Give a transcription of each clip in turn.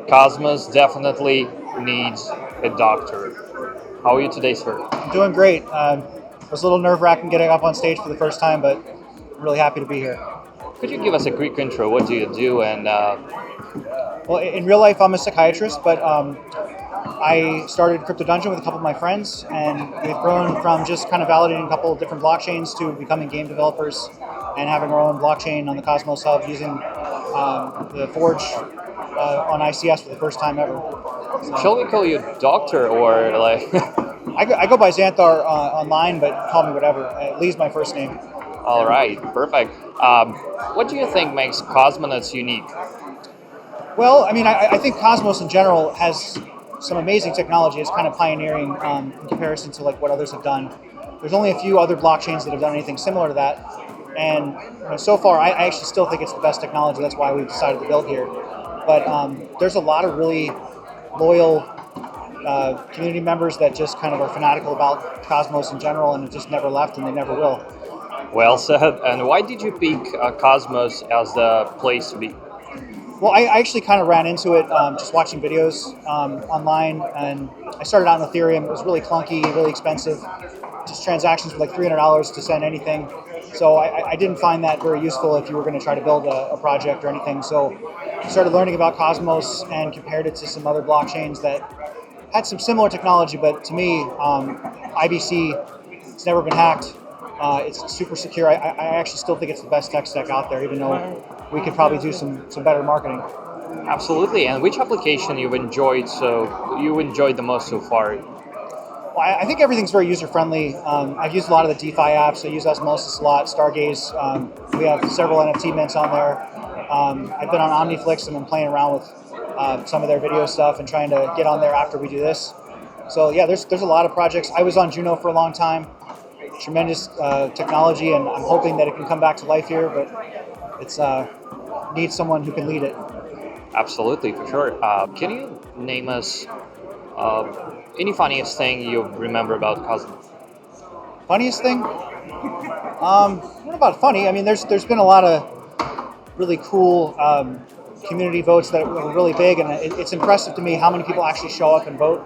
Cosmos definitely needs a doctor. How are you today, sir? I'm doing great. It was a little nerve-wracking getting up on stage for the first time, but I'm really happy to be here. Could you give us a quick intro? What do you do? And Well, in real life, I'm a psychiatrist, but I started Crypto Dungeon with a couple of my friends, and we've grown from just kind of validating a couple of different blockchains to becoming game developers and having our own blockchain on the Cosmos Hub using the Forge on ICS for the first time ever. shall we call you doctor or like? I go by Xanthar online, but call me whatever. Lee's my first name. All right, perfect. What do you think makes Cosmonauts unique? Well, I mean, I think Cosmos in general has some amazing technology. It's kind of pioneering in comparison to like what others have done. There's only a few other blockchains that have done anything similar to that, and so far, I actually still think it's the best technology. That's why we decided to build here. But there's a lot of really loyal community members that just kind of are fanatical about Cosmos in general, and have just never left, and they never will. Well said. And why did you pick Cosmos as the place to be? Well, I actually kind of ran into it just watching videos online, and I started out in Ethereum. It was really clunky, really expensive. Just transactions were like $300 to send anything. So I didn't find that very useful if you were going to try to build a project or anything. So I started learning about Cosmos and compared it to some other blockchains that had some similar technology, but to me, IBC, it's never been hacked. It's super secure. I actually still think it's the best tech stack out there, even though we could probably do some better marketing. Absolutely. And which application you enjoyed the most so far? Well, I think everything's very user-friendly. I've used a lot of the DeFi apps. I use Osmosis a lot, Stargaze. We have several NFT mints on there. I've been on OmniFlix and been playing around with some of their video stuff and trying to get on there after we do this. So yeah, there's a lot of projects. I was on Juno for a long time. Tremendous technology, and I'm hoping that it can come back to life here, but it's needs someone who can lead it. Absolutely, for sure. Can you name us any funniest thing you remember about Cosmos? Funniest thing? What about funny? I mean, there's been a lot of really cool community votes that were really big, and it's impressive to me how many people actually show up and vote.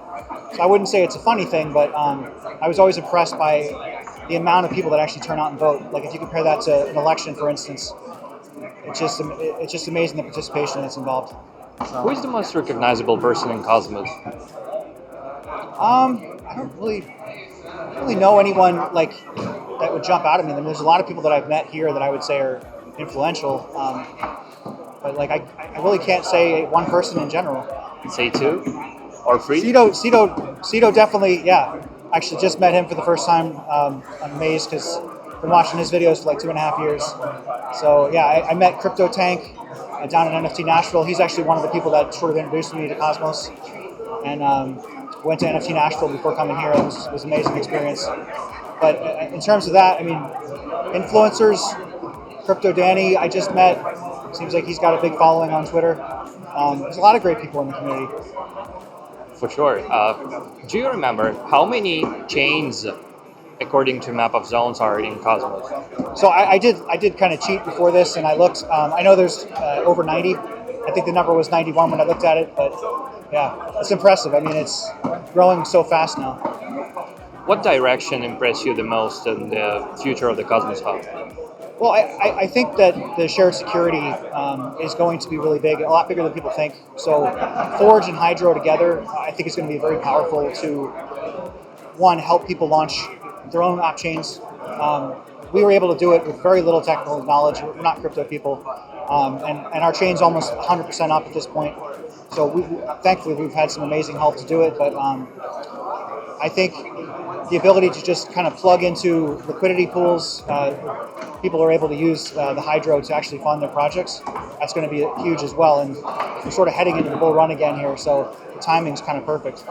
So I wouldn't say it's a funny thing, but I was always impressed by the amount of people that actually turn out and vote. Like if you compare that to an election, for instance, it's just amazing the participation that's involved. So, Who is the most recognizable person in Cosmos? I don't really know anyone like that would jump out at me. I mean, there's a lot of people that I've met here that I would say are influential, but like I really can't say one person in general. Say two or three? Cito definitely, yeah. Actually, just met him for the first time. I'm amazed because I've been watching his videos for like 2.5 years. So yeah, I met Crypto Tank down at NFT Nashville. He's actually one of the people that sort of introduced me to Cosmos, and went to NFT Nashville before coming here. It was an amazing experience. But in terms of that, I mean, influencers, Crypto Danny, I just met. Seems like he's got a big following on Twitter. There's a lot of great people in the community. For sure. Do you remember how many chains, according to Map of Zones, are in Cosmos? So I did kind of cheat before this, and I looked. I know there's over 90. I think the number was 91 when I looked at it, but yeah, it's impressive. I mean, it's growing so fast now. What direction impressed you the most in the future of the Cosmos Hub? Well, I think that the shared security is going to be really big, a lot bigger than people think. So Forge and Hydro together, I think is going to be very powerful to, one, help people launch their own app chains. We were able to do it with very little technical knowledge. We're not crypto people. And our chain's almost 100% up at this point. So thankfully, we've had some amazing help to do it. But I think the ability to just kind of plug into liquidity pools, people are able to use the Hydro to actually fund their projects. That's going to be huge as well. And we're sort of heading into the bull run again here, so the timing's kind of perfect.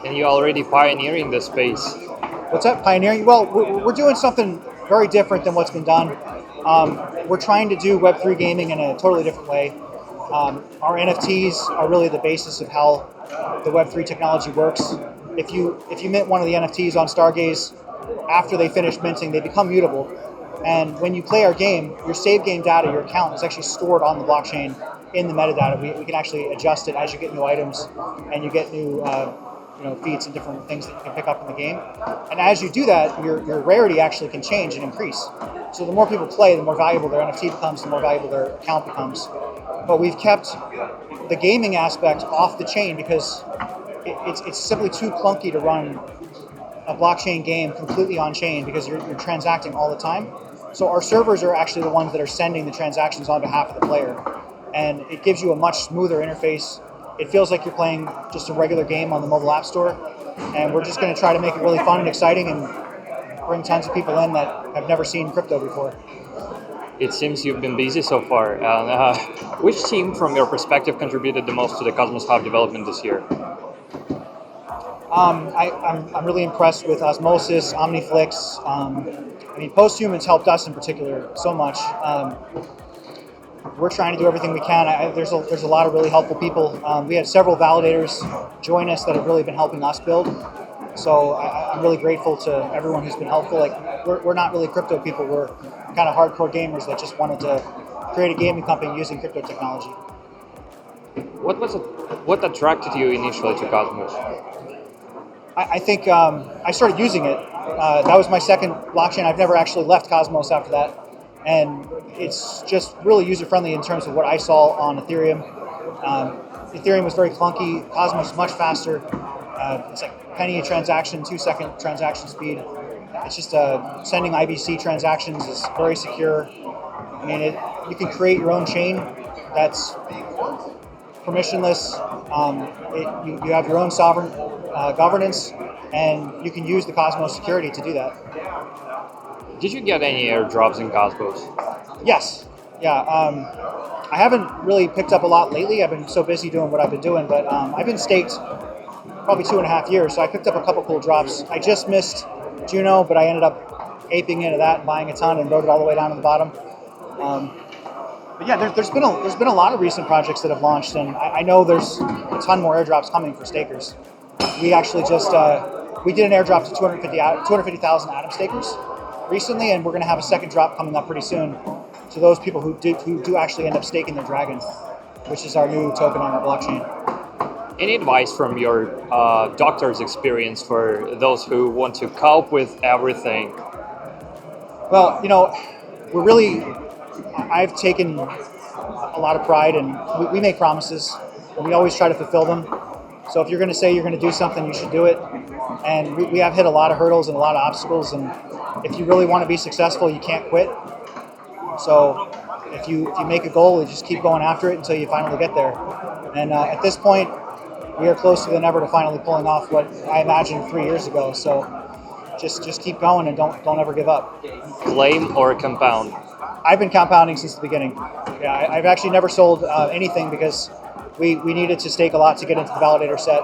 And you're already pioneering the space. What's that, pioneering? Well, we're doing something very different than what's been done. We're trying to do Web3 gaming in a totally different way. Our NFTs are really the basis of how the Web3 technology works. If you mint one of the NFTs on Stargaze, after they finish minting, they become mutable. And when you play our game, your save game data, your account, is actually stored on the blockchain in the metadata. We can actually adjust it as you get new items and you get new feats and different things that you can pick up in the game. And as you do that, your rarity actually can change and increase. So the more people play, the more valuable their NFT becomes, the more valuable their account becomes. But we've kept the gaming aspect off the chain because it's simply too clunky to run a blockchain game completely on chain because you're transacting all the time. So our servers are actually the ones that are sending the transactions on behalf of the player. And it gives you a much smoother interface. It feels like you're playing just a regular game on the mobile app store. And we're just going to try to make it really fun and exciting and bring tons of people in that have never seen crypto before. It seems you've been busy so far. Which team, from your perspective, contributed the most to the Cosmos Hub development this year? I'm really impressed with Osmosis, OmniFlix. Posthumans helped us in particular so much. We're trying to do everything we can. There's a lot of really helpful people. We had several validators join us that have really been helping us build. So I'm really grateful to everyone who's been helpful. Like we're not really crypto people. We're kind of hardcore gamers that just wanted to create a gaming company using crypto technology. What attracted you initially to Cosmos? I think I started using it. That was my second blockchain. I've never actually left Cosmos after that. And it's just really user-friendly in terms of what I saw on Ethereum. Ethereum was very clunky. Cosmos is much faster. It's like penny a transaction, 2-second transaction speed. It's just sending IBC transactions is very secure. You can create your own chain that's permissionless. You have your own sovereign governance, and you can use the Cosmos security to do that. Did you get any airdrops in Cosmos? Yes. Yeah. I haven't really picked up a lot lately. I've been so busy doing what I've been doing, but I've been staked probably 2.5 years, so I picked up a couple cool drops. I just missed Juno, but I ended up aping into that and buying a ton and rode it all the way down to the bottom. But yeah, there's been a lot of recent projects that have launched, and I know there's a ton more airdrops coming for stakers. We actually just we did an airdrop to 250,000 Atom stakers recently, and we're going to have a second drop coming up pretty soon to those people who do actually end up staking their Dragon, which is our new token on our blockchain. Any advice from your doctor's experience for those who want to cope with everything? Well, I've taken a lot of pride, and we make promises, and we always try to fulfill them. So if you're going to say you're going to do something, you should do it. And we have hit a lot of hurdles and a lot of obstacles, and if you really want to be successful, you can't quit. So if you make a goal, you just keep going after it until you finally get there. And at this point, we are closer than ever to finally pulling off what I imagined 3 years ago. So just keep going and don't ever give up. Claim or compound? I've been compounding since the beginning. Yeah, I've actually never sold anything because we needed to stake a lot to get into the validator set.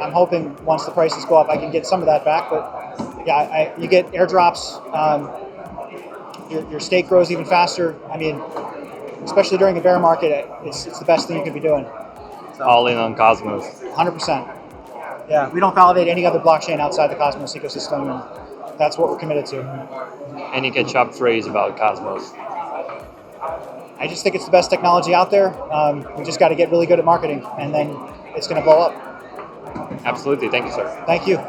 I'm hoping once the prices go up, I can get some of that back. But yeah, you get airdrops. Your stake grows even faster. Especially during a bear market, it's the best thing you could be doing. So, all in on Cosmos. 100%. Yeah, we don't validate any other blockchain outside the Cosmos ecosystem, and that's what we're committed to. Any catch-up phrase about Cosmos? I just think it's the best technology out there. We just got to get really good at marketing, and then it's going to blow up. Absolutely. Thank you, sir. Thank you.